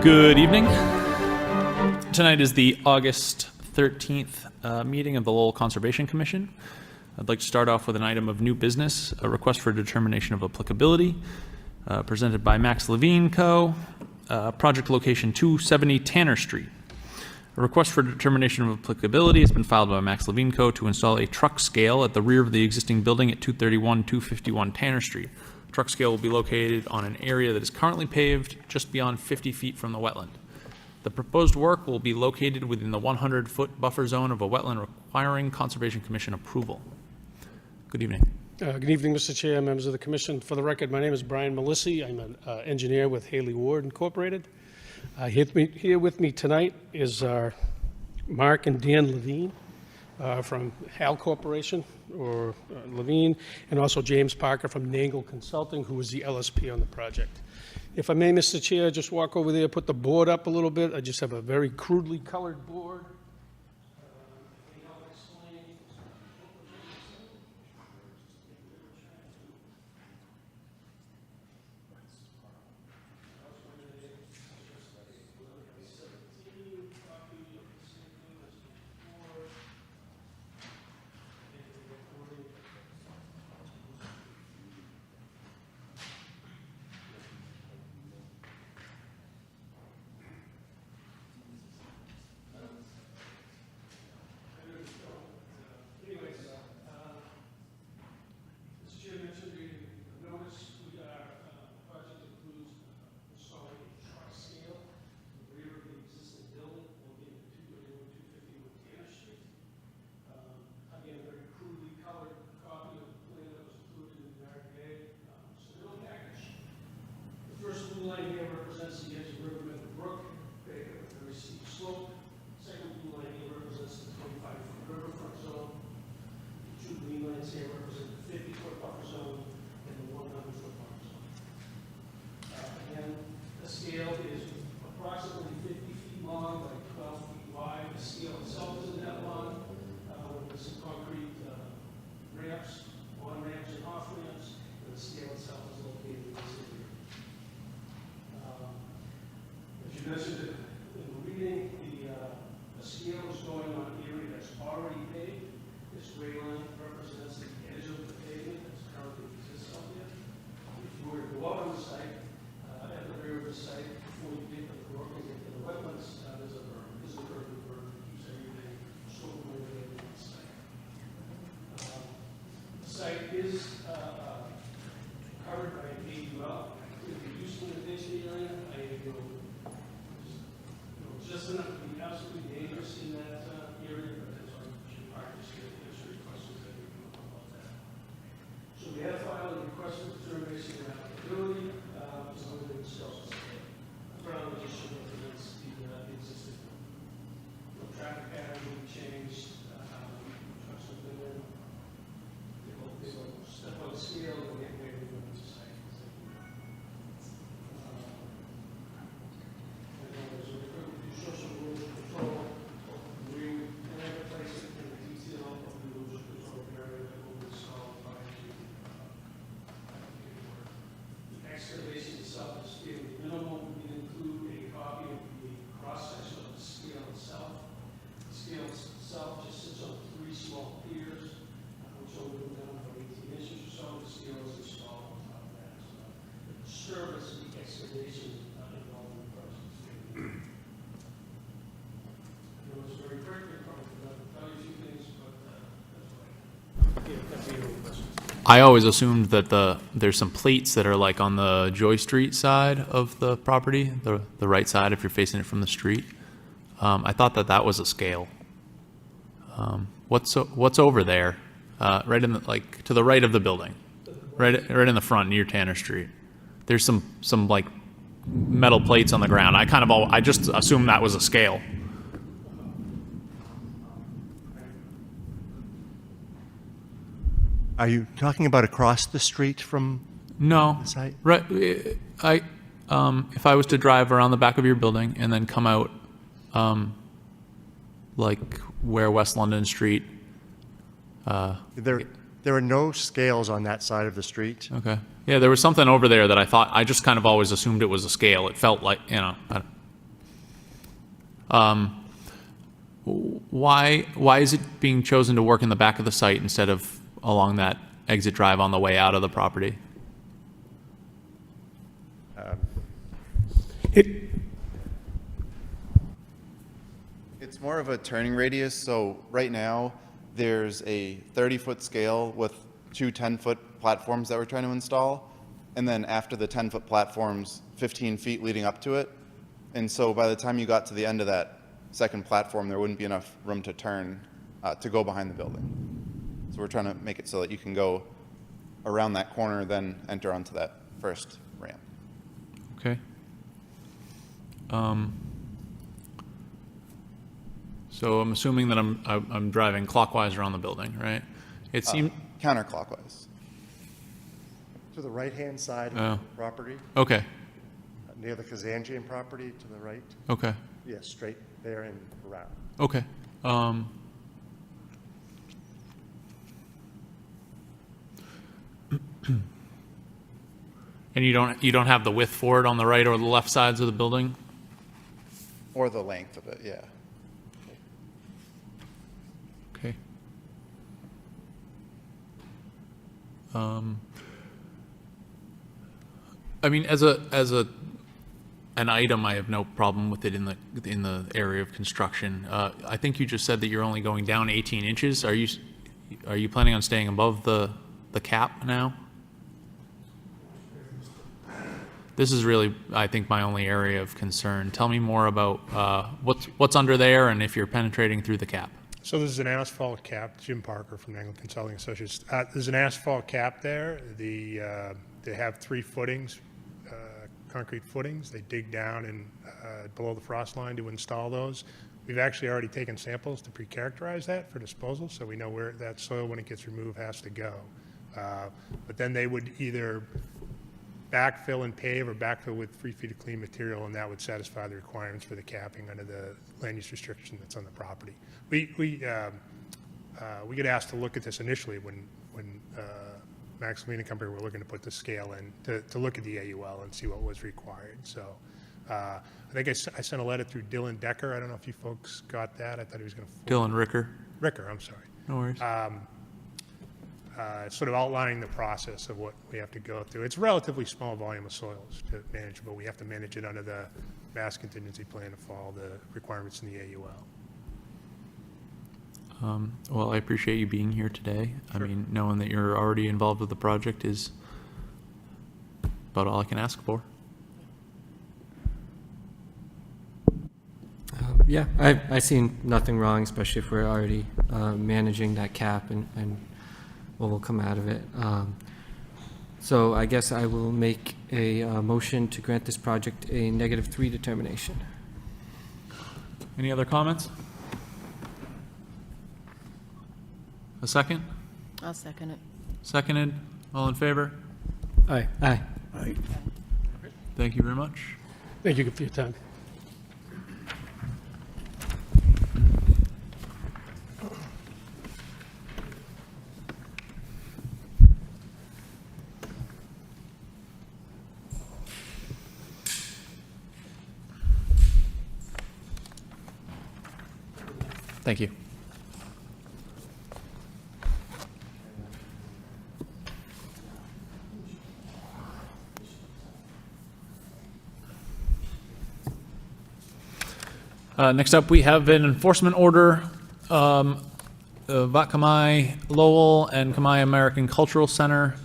Good evening. Tonight is the August 13th meeting of the Lowell Conservation Commission. I'd like to start off with an item of new business, a request for determination of applicability, presented by Max Levine Co., project location 270 Tanner Street. A request for determination of applicability has been filed by Max Levine Co. to install a truck scale at the rear of the existing building at 251 Tanner Street. Truck scale will be located on an area that is currently paved just beyond 50 feet from the wetland. The proposed work will be located within the 100-foot buffer zone of a wetland requiring Conservation Commission approval. Good evening. Good evening, Mr. Chair, members of the Commission. For the record, my name is Brian Melissi. I'm an engineer with Haley Ward Incorporated. Here with me tonight is Mark and Dan Levine from HAL Corporation, or Levine, and also James Parker from Nangle Consulting, who is the LSP on the project. If I may, Mr. Chair, just walk over there, put the board up a little bit. I just have a very crudely colored board. I always assumed that there's some plates that are like on the Joy Street side of the property, the right side if you're facing it from the street. I thought that was a scale. What's over there? Right in the, like to the right of the building, right in the front near Tanner Street. There's some like metal plates on the ground. I just assumed that was a scale. Are you talking about across the street from No, the site? right. If I was to drive around the back of your building and then come out, like where West London Street. There are no scales on that side of the street. Okay. Yeah, there was something over there that I just kind of always assumed it was a scale. It felt like, Why is it being chosen to work in the back of the site instead of along that exit drive on the way out of the property? It, It's more of a turning radius, so right now, there's a 30-foot scale with two 10-foot platforms that we're trying to install, and then after the 10-foot platforms, 15 feet leading up to it. And so by the time you got to the end of that second platform, there wouldn't be enough room to turn to go behind the building. So we're trying to make it so that you can go around that corner, then enter onto that first ramp. Okay. So I'm assuming that I'm driving clockwise around the building, right? It seemed, Counterclockwise. To the right-hand side of Oh. the property, okay, near the Kazanjian property to the right. okay, Yes, straight there and around. okay. And you don't have the width for it on the right or the left sides of the building? Or the length of it, yeah. Okay. I mean, as an item, I have no problem with it in the area of construction. I think you just said that you're only going down 18 inches. Are you planning on staying above the cap now? This is really, I think, my only area of concern. Tell me more about what's under there and if you're penetrating through the cap. So this is an asphalt cap. Jim Parker from Angle Consulting Associates. There's an asphalt cap there. They have 3 footings, concrete footings. They dig down and below the frost line to install those. We've actually already taken samples to pre-characterize that for disposal, so we know where that soil, when it gets removed, has to go. But then they would either backfill and pave or backfill with 3 feet of clean material, and that would satisfy the requirements for the capping under the land use restriction that's on the property. We get asked to look at this initially when Maximilian and Company were looking to put the scale in to look at the AUL and see what was required. So I think I sent a letter through Dylan Decker. I don't know if you folks got that. I thought he was going to. Dylan Ricker. Ricker, I'm sorry. No worries. Sort of outlining the process of what we have to go through. It's a relatively small volume of soils to manage, but we have to manage it under the mass contingency plan to follow the requirements in the AUL. Well, I appreciate you being here today. I mean, knowing that you're already involved with the project is about all I can ask for. Yeah, I see nothing wrong, especially if we're already managing that cap and what will come out of it. So I guess I will make a motion to grant this project a -3 determination. Any other comments? A second? I'll second it. Seconded? All in favor? aye. Aye. Thank you very much. Thank you for your time. Thank you. Next up, we have an enforcement order, Vatkamai Lowell and Kamai American Cultural Center,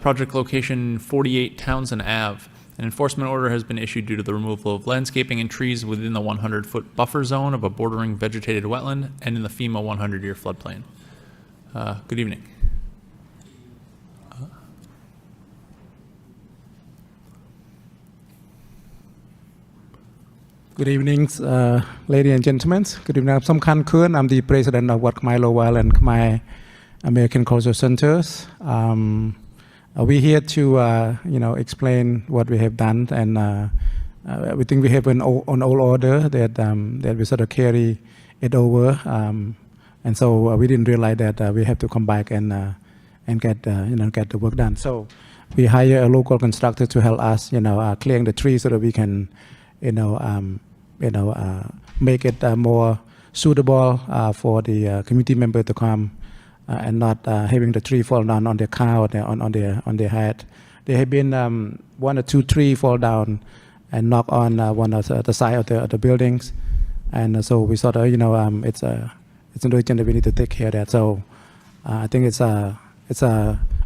project location 48 Townsend Ave. An enforcement order has been issued due to the removal of landscaping and trees within the 100-foot buffer zone of a bordering vegetated wetland and in the FEMA 100-year floodplain. Good evening. Good evening, ladies and gentlemen. Good evening. I'm Sam Khan Kun. I'm the president of Khmer Lowell and Khmer American Cultural Centers. We're here to, explain what we have done, and we think we have an all order that we sort of carry it over, and so we didn't realize that we have to come back and get get the work done. So we hire a local constructor to help us, clearing the trees so that we can, make it more suitable for the community member to come and not having the tree fall down on their car or on their head. There have been one or two trees fall down and knock on one of the side of the buildings, and so we thought, it's an urgent that we need to take care of that. So I think it's a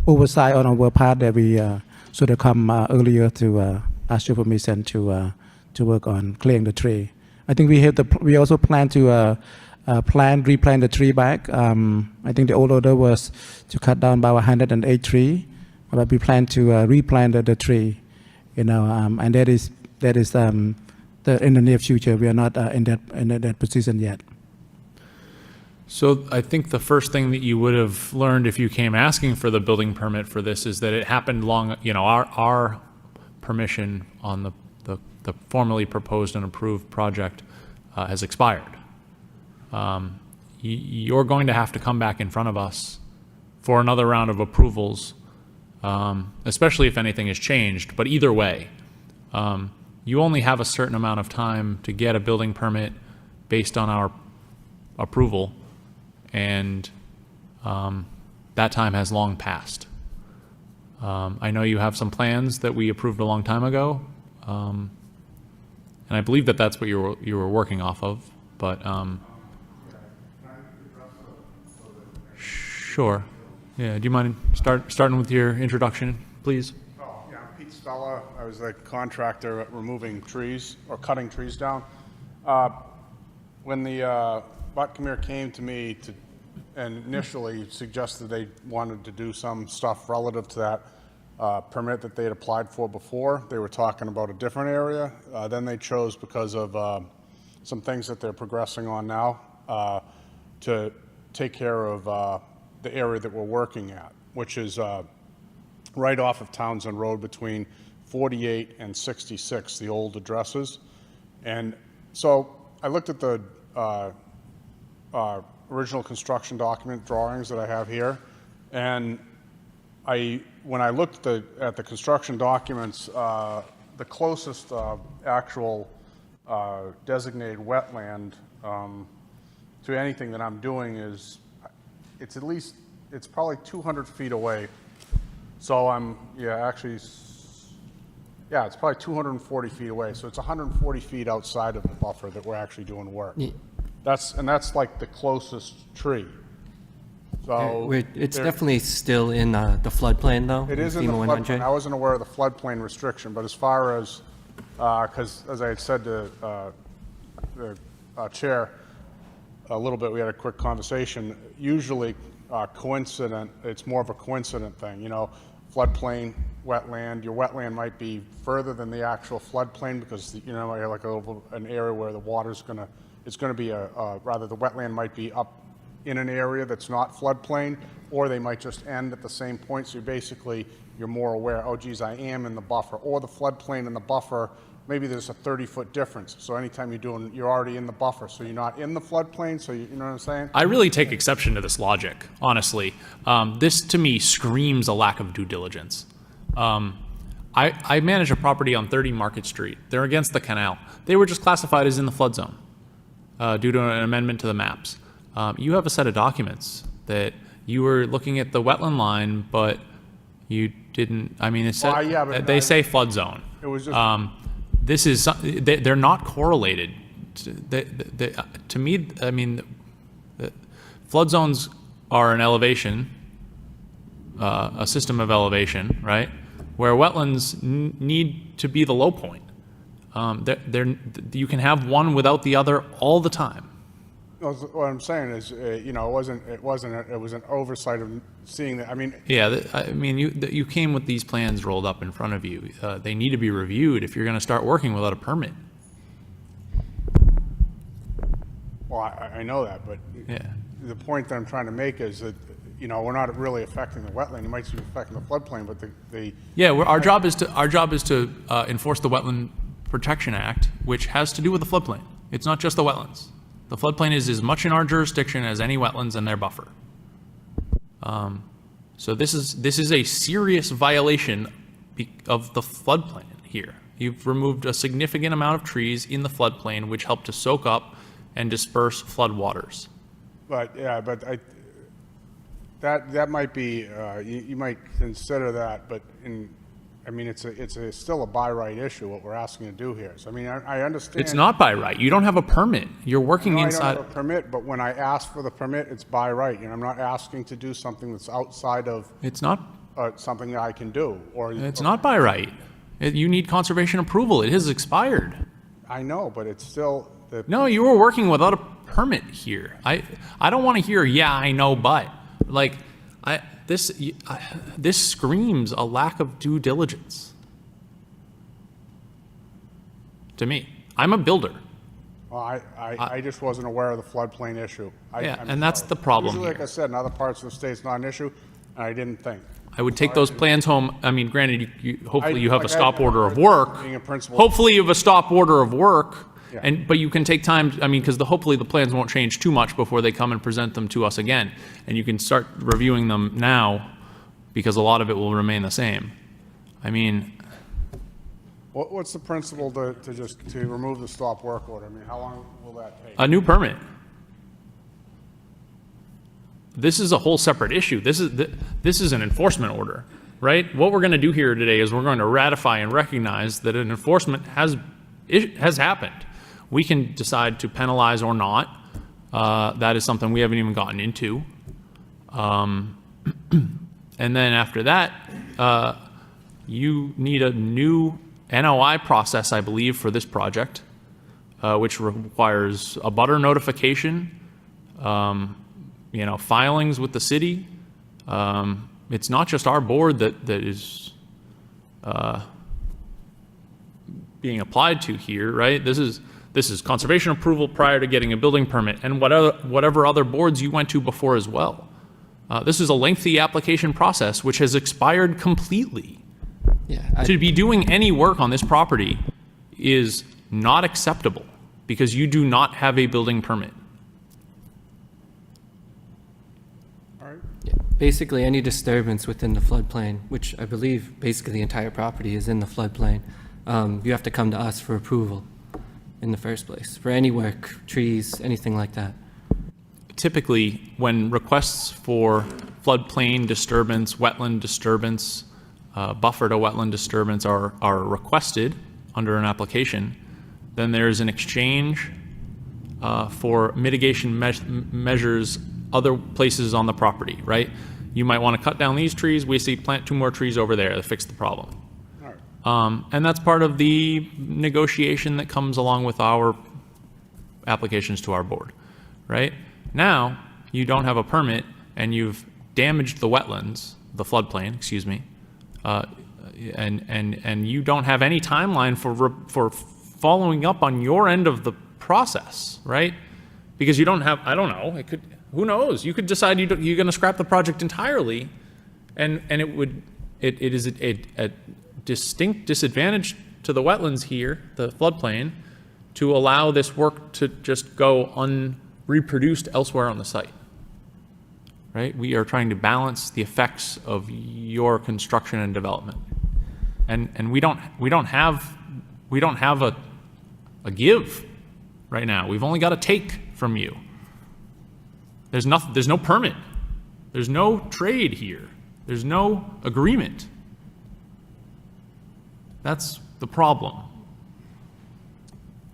oversight on our part that we should have come earlier to ask your permission to work on clearing the tree. I think we also plan to replant the tree back. I think the old order was to cut down about 108 trees, but we plan to replant the tree, and that is in the near future. We are not in that position yet. So I think the first thing that you would have learned if you came asking for the building permit for this is that it happened our permission on the formally proposed and approved project has expired. You're going to have to come back in front of us for another round of approvals, especially if anything has changed. But either way, you only have a certain amount of time to get a building permit based on our approval, and that time has long passed. I know you have some plans that we approved a long time ago, and I believe that that's what you were working off of, but sure. Yeah, do you mind starting with your introduction, please? Oh, yeah, I'm Pete Stella. I was the contractor at removing trees or cutting trees down. When the Butkamere came to me and initially suggested they wanted to do some stuff relative to that permit that they had applied for before, they were talking about a different area. Then they chose, because of some things that they're progressing on now, to take care of the area that we're working at, which is right off of Townsend Road between 48 and 66, the old addresses. And so I looked at the original construction document drawings that I have here, and when I looked at the construction documents, the closest actual designated wetland to anything that I'm doing is it's probably 200 feet away. So it's probably 240 feet away. So it's 140 feet outside of the buffer that we're actually doing work. Yeah. That's like the closest tree. So It's definitely still in the floodplain, though? it is in the floodplain. I wasn't aware of the floodplain restriction, but as far as, because as I had said to the chair a little bit, we had a quick conversation. Usually, it's more of a coincident thing. Floodplain, wetland. Your wetland might be further than the actual floodplain because you have like an area where the water's it's going to be rather the wetland might be up in an area that's not floodplain, or they might just end at the same point. So you're more aware, oh geez, I am in the buffer, or the floodplain and the buffer, maybe there's a 30-foot difference. So anytime you're already in the buffer, so you're not in the floodplain, so you know what I'm saying? I really take exception to this logic, honestly. This, to me, screams a lack of due diligence. I manage a property on 30 Market Street. They're against the canal. They were just classified as in the flood zone due to an amendment to the maps. You have a set of documents that you were looking at the wetland line, but you didn't. I mean, they say flood zone. It was just They're not correlated. To me, I mean, flood zones are an elevation, a system of elevation, right? Where wetlands need to be the low point. You can have one without the other all the time. what I'm saying is, it was an oversight of seeing that. I mean, yeah, you came with these plans rolled up in front of you. They need to be reviewed if you're going to start working without a permit. well, I know that, but Yeah. the point that I'm trying to make is that, we're not really affecting the wetland. It might be affecting the floodplain, but Our job is to enforce the Wetland Protection Act, which has to do with the floodplain. It's not just the wetlands. The floodplain is as much in our jurisdiction as any wetlands and their buffer. So this is a serious violation of the floodplain here. You've removed a significant amount of trees in the floodplain, which help to soak up and disperse floodwaters. But, yeah, but that might be, you might consider that, but I mean, it's still a by right issue, what we're asking to do here. So, I mean, I understand. It's not by right. You don't have a permit. You're working No, I inside. don't have a permit, but when I ask for the permit, it's by right, and I'm not asking to do something that's outside of It's not. something that I can do, or. It's not by right. You need conservation approval. It has expired. I know, but it's still. No, you were working without a permit here. I don't want to hear, yeah, I know, but. Like, this screams a lack of due diligence. To me. I'm a builder. Well, I just wasn't aware of the floodplain issue. Yeah, I'm and that's sorry. the problem Usually, like here. I said, in other parts of the state, it's not an issue, and I didn't think. I would take those plans home. I mean, granted, hopefully you have a like stop I- order of work. being a principal- Hopefully you have a stop order of work, Yeah. but you can take time, I mean, because hopefully the plans won't change too much before they come and present them to us again. And you can start reviewing them now, because a lot of it will remain the same. I mean, What's the principle to remove the stop work order? I mean, how long will that take? a new permit. This is a whole separate issue. This is an enforcement order, right? What we're going to do here today is we're going to ratify and recognize that an enforcement has happened. We can decide to penalize or not. That is something we haven't even gotten into. And then after that, you need a new NOI process, I believe, for this project, which requires a butter notification, filings with the city. It's not just our board that is being applied to here, right? This is conservation approval prior to getting a building permit, and whatever other boards you went to before as well. This is a lengthy application process which has expired completely. Yeah, To be doing any work on this property is not acceptable because you do not have a building permit. yeah. Basically, any disturbance within the floodplain, which I believe basically the entire property is in the floodplain, you have to come to us for approval in the first place, for any work, trees, anything like that. Typically, when requests for floodplain disturbance, wetland disturbance, buffer to wetland disturbance are requested under an application, then there's an exchange for mitigation measures other places on the property, right? You might want to cut down these trees. We say plant 2 more trees over there to fix the problem. And that's part of the negotiation that comes along with our applications to our board, right? Now, you don't have a permit and you've damaged the wetlands, the floodplain, excuse me, and you don't have any timeline for following up on your end of the process, right? Because you don't have, I don't know, it could, who knows? You could decide you're going to scrap the project entirely, and it is a distinct disadvantage to the wetlands here, the floodplain, to allow this work to just go unreproduced elsewhere on the site. Right? We are trying to balance the effects of your construction and development. And we don't have a give right now. We've only got a take from you. There's no permit. There's no trade here. There's no agreement. That's the problem.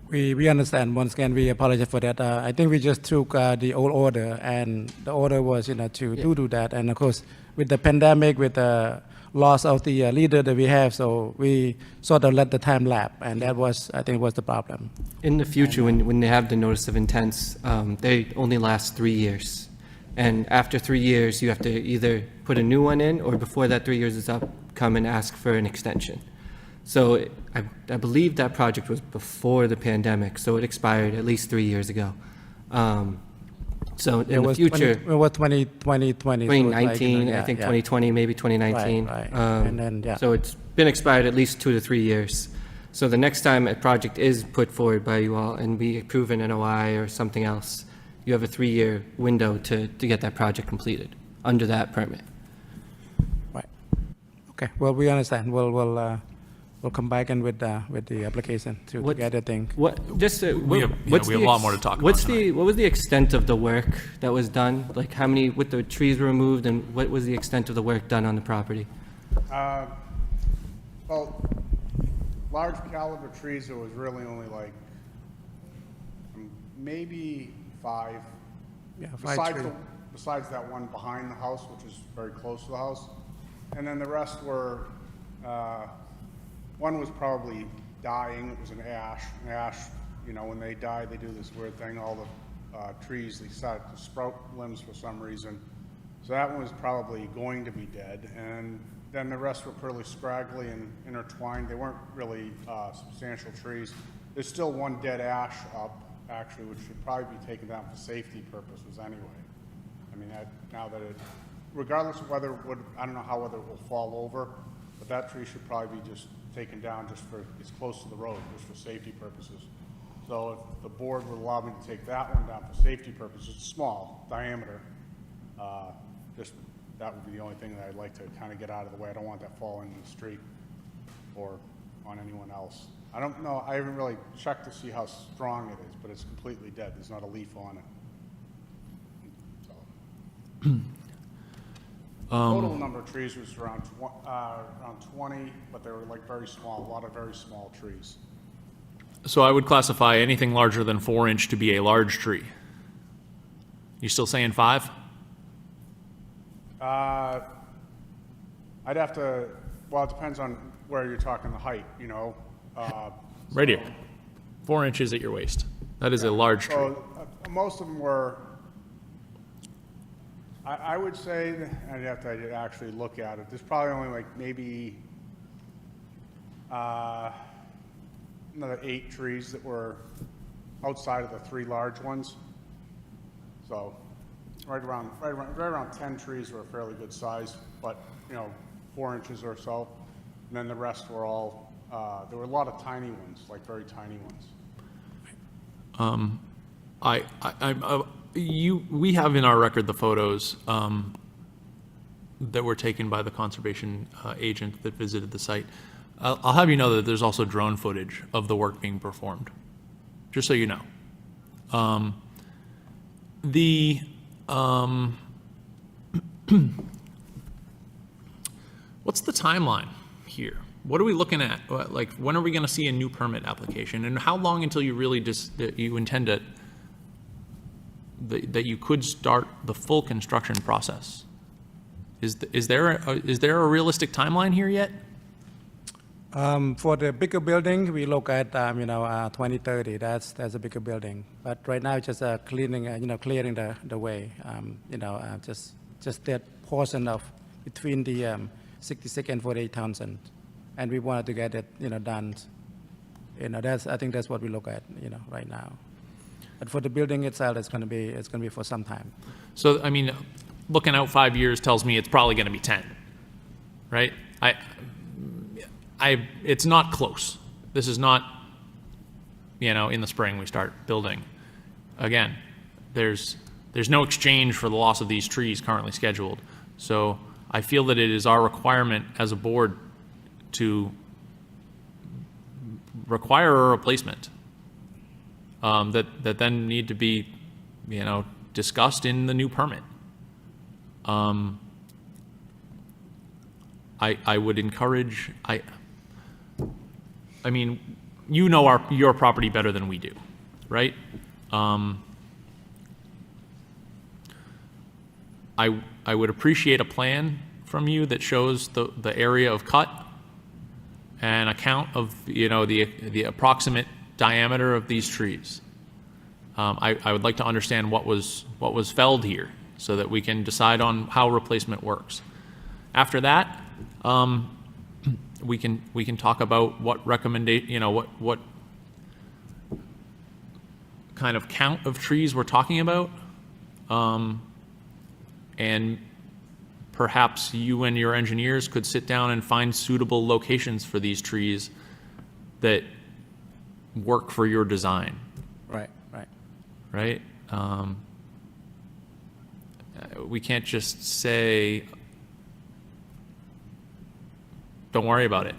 We understand. Once again, we apologize for that. I think we just took the old order, and the order was, to do that. And of course, with the pandemic, with the loss of the leader that we have, so we sort of let the time lapse, and that was, I think, was the problem. In the future, when they have the notice of intents, they only last 3 years. And after 3 years, you have to either put a new one in, or before that 3 years is up, come and ask for an extension. So I believe that project was before the pandemic, so it expired at least 3 years ago. So in the future, It was 2020. 2019, I think 2020, maybe 2019. Right. And then, yeah. So it's been expired at least 2 to 3 years. So the next time a project is put forward by you all and we approve an NOI or something else, you have a 3-year window to get that project completed under that permit. Right. Okay, well, we understand. We'll we'll come back in with the application to What- get the thing. What, just, We have a lot more to talk about What's tonight. what was the extent of the work that was done? Like how many, with the trees were removed, and what was the extent of the work done on the property? Well, large caliber trees, there was really only like maybe 5. Yeah, 5 Besides, trees. besides that one behind the house, which is very close to the house. And then the rest were, one was probably dying, it was an ash. An ash, you know, when they die, they do this weird thing, all the trees, they start to sprout limbs for some reason. So that one was probably going to be dead. And then the rest were pretty scraggly and intertwined. They weren't really substantial trees. There's still one dead ash up, actually, which should probably be taken down for safety purposes anyway. I mean, now that it, regardless of whether it would, I don't know how whether it will fall over, but that tree should probably be just taken down just for, it's close to the road, just for safety purposes. So if the board would allow me to take that one down for safety purposes, it's small, diameter, just, that would be the only thing that I'd like to kind of get out of the way. I don't want that falling in the street or on anyone else. I don't know, I haven't really checked to see how strong it is, but it's completely dead. There's not a leaf on it. So. Total number of trees was around 20, but they were like very small, a lot of very small trees. So I would classify anything larger than 4-inch to be a large tree. You still saying 5? I'd have to, well, it depends on where you're talking the height, you know. Right here. 4 inches at your waist. That is a large tree. So most of them were, I would say, I'd have to actually look at it. There's probably only like maybe another 8 trees that were outside of the 3 large ones. So right around 10 trees were a fairly good size, but you know, 4 inches or so. And then the rest were all, there were a lot of tiny ones, like very tiny ones. We have in our record the photos that were taken by the conservation agent that visited the site. I'll have you know that there's also drone footage of the work being performed, just so you know. What's the timeline here? What are we looking at? Like, when are we going to see a new permit application? And how long until you really you intend to, that you could start the full construction process? Is there a realistic timeline here yet? For the bigger building, we look at 2030. That's a bigger building. But right now, just clearing the way. Just that portion of between the 66 and 48,000, and we wanted to get it done. I think that's what we look at right now. But for the building itself, it's going to be for some time. So I mean, looking out 5 years tells me it's probably going to be 10, right? It's not close. This is not, in the spring we start building. Again, there's no exchange for the loss of these trees currently scheduled. So I feel that it is our requirement as a board to require a replacement that then need to be, discussed in the new permit. I would encourage, I mean, your property better than we do, right? I would appreciate a plan from you that shows the area of cut and a count of, the approximate diameter of these trees. I would like to understand what was felled here so that we can decide on how replacement works. After that, we can talk about what what kind of count of trees we're talking about, and perhaps you and your engineers could sit down and find suitable locations for these trees that work for your design. Right? We can't just say, don't worry about it.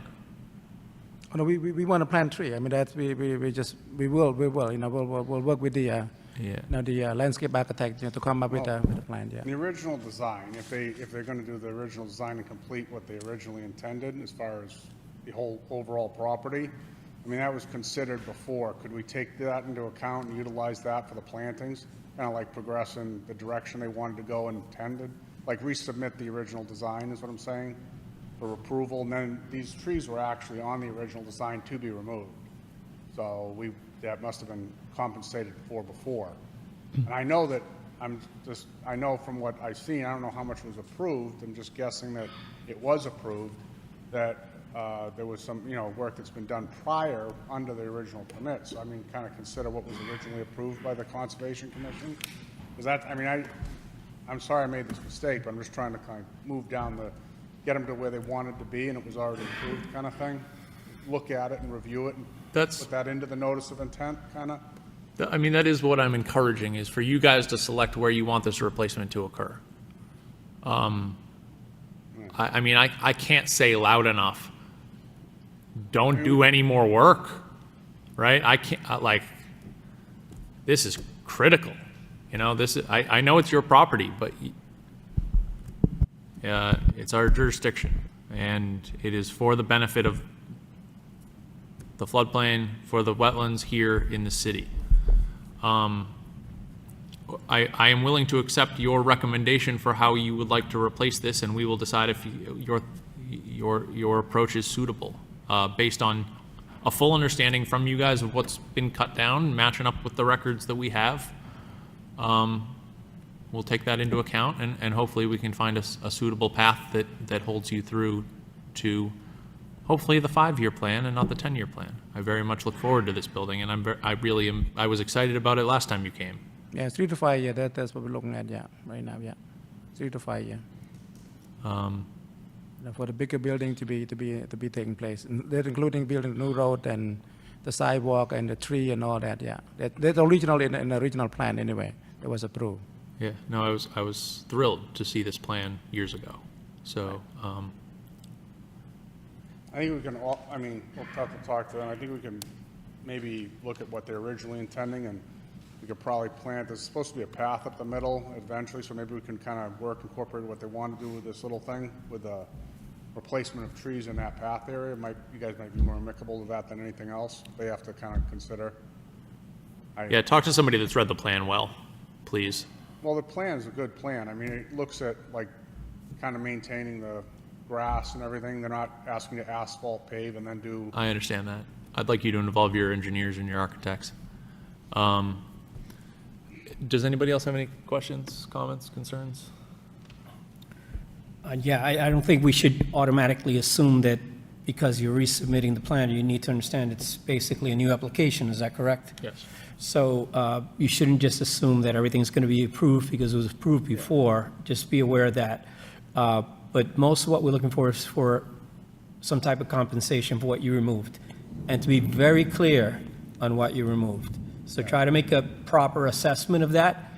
Oh, no, we want to plant tree. I mean, that's, we will, you know, we'll work with the, Yeah. you know, the landscape architect, you know, to come up with a plan, yeah. The original design, if they're going to do the original design and complete what they originally intended as far as the whole overall property, I mean, that was considered before. Could we take that into account and utilize that for the plantings? Kind of like progress in the direction they wanted to go and intended? Like resubmit the original design is what I'm saying, for approval, and then these trees were actually on the original design to be removed. So that must have been compensated for before. And I know that, I know from what I've seen, I don't know how much was approved, I'm just guessing that it was approved, that there was some, you know, work that's been done prior under the original permit. So I mean, kind of consider what was originally approved by the Conservation Commission. Because that, I mean, I'm sorry I made this mistake, but I'm just trying to kind of move down get them to where they wanted to be and it was already approved kind of thing. Look at it and review it and That's, put that into the notice of intent kind of. I mean, that is what I'm encouraging, is for you guys to select where you want this replacement to occur. I mean, I can't say loud enough, don't do any more work, right? I can't, like, this is critical. You know, this is, I know it's your property, but it's our jurisdiction, and it is for the benefit of the floodplain, for the wetlands here in the city. I am willing to accept your recommendation for how you would like to replace this, and we will decide if your approach is suitable, based on a full understanding from you guys of what's been cut down, matching up with the records that we have. We'll take that into account, and hopefully we can find a suitable path that holds you through to hopefully the 5-year plan and not the 10-year plan. I very much look forward to this building, and I was excited about it last time you came. Yeah, 3 to 5 years, that's what we're looking at, yeah, right now, yeah. 3 to 5 years. For the bigger building to be taking place, that including building the new road and the sidewalk and the tree and all that, yeah. That's original in the original plan anyway, that was approved. Yeah, no, I was thrilled to see this plan years ago. So, I think we can all, I mean, we'll have to talk to them. I think we can maybe look at what they're originally intending, and we could probably plant, there's supposed to be a path up the middle eventually, so maybe we can kind of incorporate what they want to do with this little thing, with the replacement of trees in that path area. You guys might be more amicable to that than anything else. They have to kind of consider. yeah, talk to somebody that's read the plan well, please. Well, the plan is a good plan. I mean, it looks at like kind of maintaining the grass and everything. They're not asking to asphalt pave and then do. I understand that. I'd like you to involve your engineers and your architects. Does anybody else have any questions, comments, concerns? Yeah, I don't think we should automatically assume that because you're resubmitting the plan, you need to understand it's basically a new application. Is that correct? Yes. So you shouldn't just assume that everything's going to be approved because it was approved before. Just be aware of that. But most of what we're looking for is for some type of compensation for what you removed, and to be very clear on what you removed. So try to make a proper assessment of that.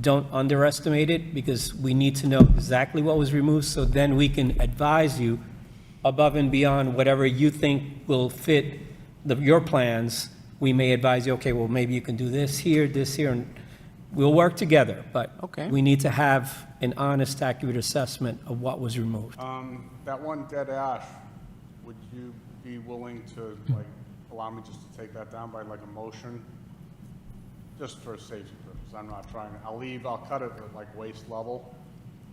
Don't underestimate it, because we need to know exactly what was removed, so then we can advise you above and beyond whatever you think will fit your plans. We may advise you, okay, well, maybe you can do this here, and we'll work together, but Okay. we need to have an honest, accurate assessment of what was removed. That one dead ash, would you be willing to like allow me just to take that down by like a motion? Just for safety purposes. I'm not trying, I'll cut it at like waist level,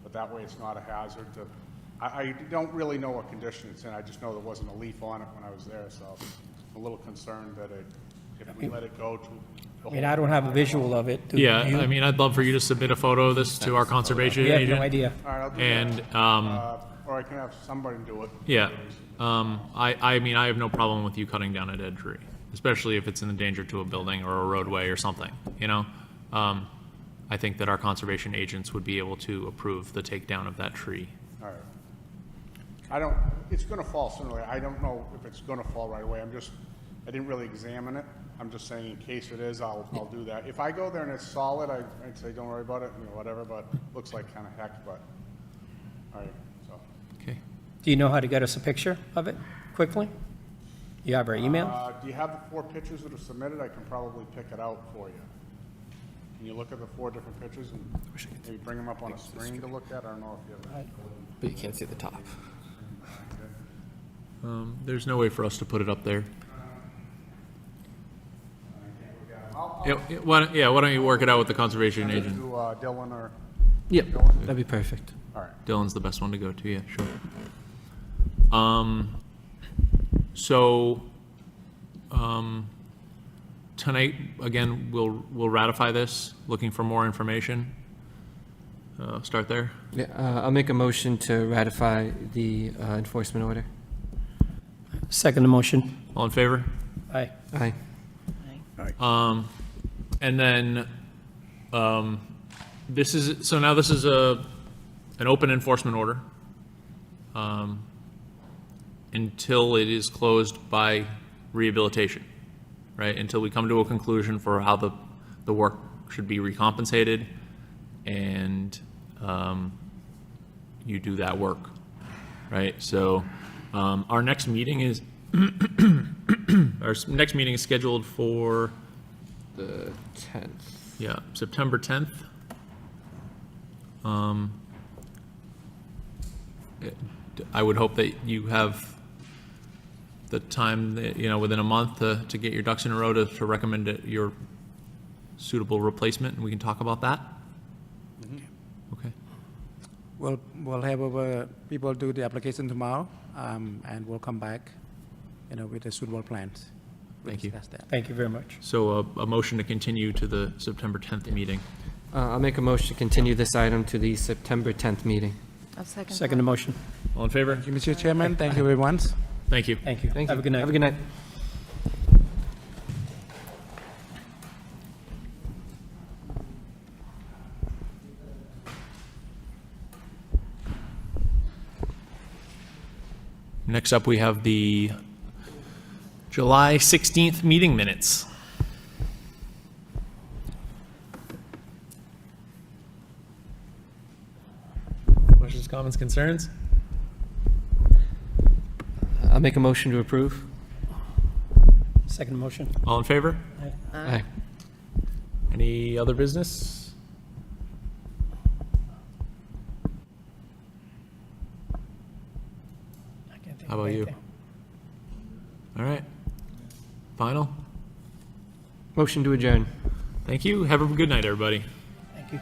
but that way it's not a hazard to, I don't really know what condition it's in. I just know there wasn't a leaf on it when I was there, so I'm a little concerned that if we let it go to the I mean, I don't have a visual of it. Do Yeah, you? I mean, I'd love for you to submit a photo of this to our conservation We have agent. no idea. All right, I'll do And, that. Or I can have somebody do it. yeah, I mean, I have no problem with you cutting down a dead tree, especially if it's in danger to a building or a roadway or something, you know? I think that our conservation agents would be able to approve the takedown of that tree. All right. It's gonna fall sooner or later. I don't know if it's gonna fall right away. I didn't really examine it. I'm just saying in case it is, I'll do that. If I go there and it's solid, I'd say don't worry about it, you know, whatever, but looks like kind of heck, but, all right, so. Okay. Do you know how to get us a picture of it quickly? You have our email? Do you have the 4 pictures that are submitted? I can probably pick it out for you. Can you look at the 4 different pictures and maybe bring them up on a screen to look at? I don't know if you have. But you can't see the top. There's no way for us to put it up there. Yeah, why don't you work it out with the conservation agent? To Dylan or, Yep, that'd be perfect. all right. Dylan's the best one to go to, yeah, sure. So, tonight, again, we'll ratify this, looking for more information. Start there. Yeah, I'll make a motion to ratify the enforcement order. Second motion. All in favor? Aye. Aye. And then, this is an open enforcement order, until it is closed by rehabilitation, right? Until we come to a conclusion for how the work should be recompensated, and, you do that work, right? So, our next meeting is, scheduled for, The 10th. yeah, September 10th. I would hope that you have the time, that, within a month to get your ducks in a row to recommend your suitable replacement, and we can talk about that. Okay. We'll have our people do the application tomorrow, and we'll come back, with the suitable plans. We'll Thank you. discuss that. Thank you very much. So a motion to continue to the September 10th meeting. I'll make a motion to continue this item to the September 10th meeting. I'll second. Second motion. All in favor? Thank you, Mr. Chairman. Thank you, everyone. Thank you. Thank you. Thank you. Have a good night. Have a good night. Next up, we have the July 16th meeting minutes. Questions, comments, concerns? I'll make a motion to approve. Second motion. All in favor? Aye. Any other business? I can't think How of about you? anything. All right. Final? Motion to adjourn. Thank you. Have a good night, everybody. Thank you.